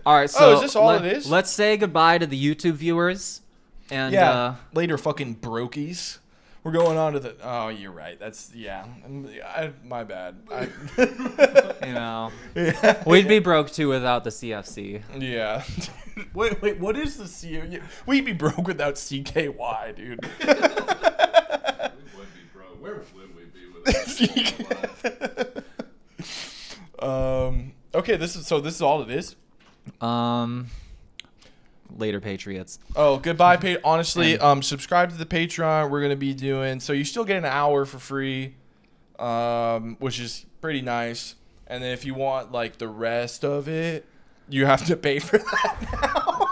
All right, so is this all it is? Let's say goodbye to the YouTube viewers. And Yeah. Later, fucking brokies. We're going on to the. Oh, you're right. That's my bad. you know, we'd be broke too without the CFC. Yeah. Wait. What is the C? We'd be broke without CKY, dude. We would be broke. Where would we be without Okay. This is all it is. Later, Patriots. Oh, goodbye, honestly, subscribe to the Patreon. We're gonna be doing so. You still get an hour for free, which is pretty nice. And then if you want like the rest of it, you have to pay for that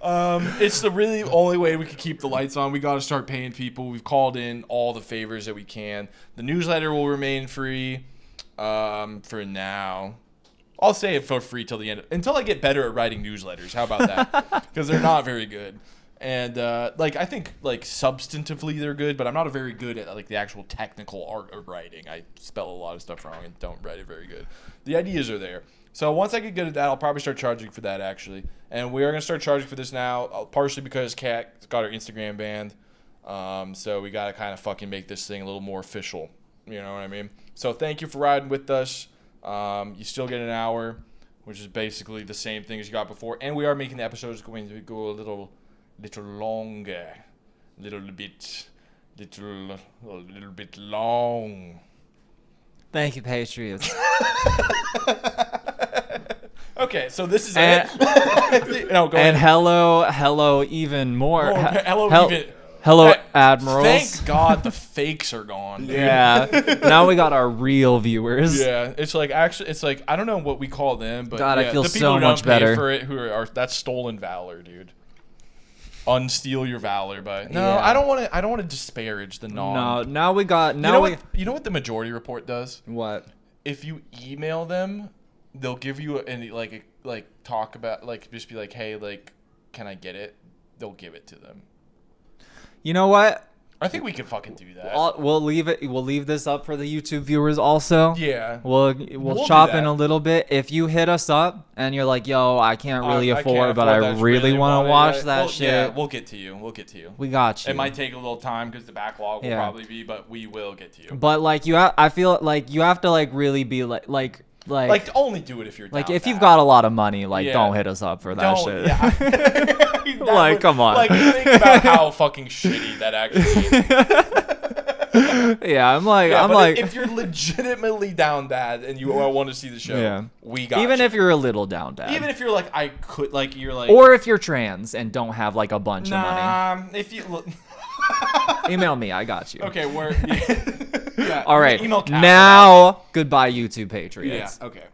now. It's the really only way we can keep the lights on. We got to start paying people. We've called in all the favors that we can. The newsletter will remain free for now. I'll say it for free till the end, until I get better at writing newsletters. How about that? Because they're not very good. And I think like substantively they're good, but I'm not very good at like the actual technical art of writing. I spell a lot of stuff wrong and don't write it very good. The ideas are there. So once I get good at that, I'll probably start charging for that actually. And we are gonna start charging for this now, partially because Kat got her Instagram banned. So we gotta kind of fucking make this thing a little more official. You know what I mean? So thank you for riding with us. You still get an hour, which is basically the same thing as you got before, and we are making the episodes going to go a little longer, a little bit long. Thank you, Patriots. Okay, so this is it. No, go And ahead. hello, even more. Hello, Admirals. Thank God the fakes are gone. Dude. Yeah. Now we got our real viewers. Yeah, it's like I don't know what we call them, but God, yeah, I feel the people so who don't much better. pay for it, who are that's stolen valor, dude. Unsteal your valor by no. Yeah. I don't want to disparage the non. No, now we got You know what the majority report does? What? If you email them, they'll give you talk about just be like, hey, like, can I get it? They'll give it to them. You know what? I think we can fucking do that. We'll leave it. We'll leave this up for the YouTube viewers also. Yeah. We'll chop in a little bit. If you hit us up and you're like, "Yo, I can't really afford, but I really want to watch that shit." Yeah, we'll get to you. We got you. It might take a little time because the backlog will probably be, but we will get to you. But like I feel like you have to like really be like only do it if you're down if you've bad. got a lot of money, don't hit us up for that shit. Yeah. Come on. Think about how fucking shitty that actually is. Yeah, I'm like if you're legitimately down bad and you want to see the show, we got even you. if you're a little down bad. Even if you're like I could you're like, or if you're trans and don't have like a bunch of money. If you look email me, I got you. Okay, we're all right. Email Kat. Now, goodbye YouTube Patriots. Yeah, okay.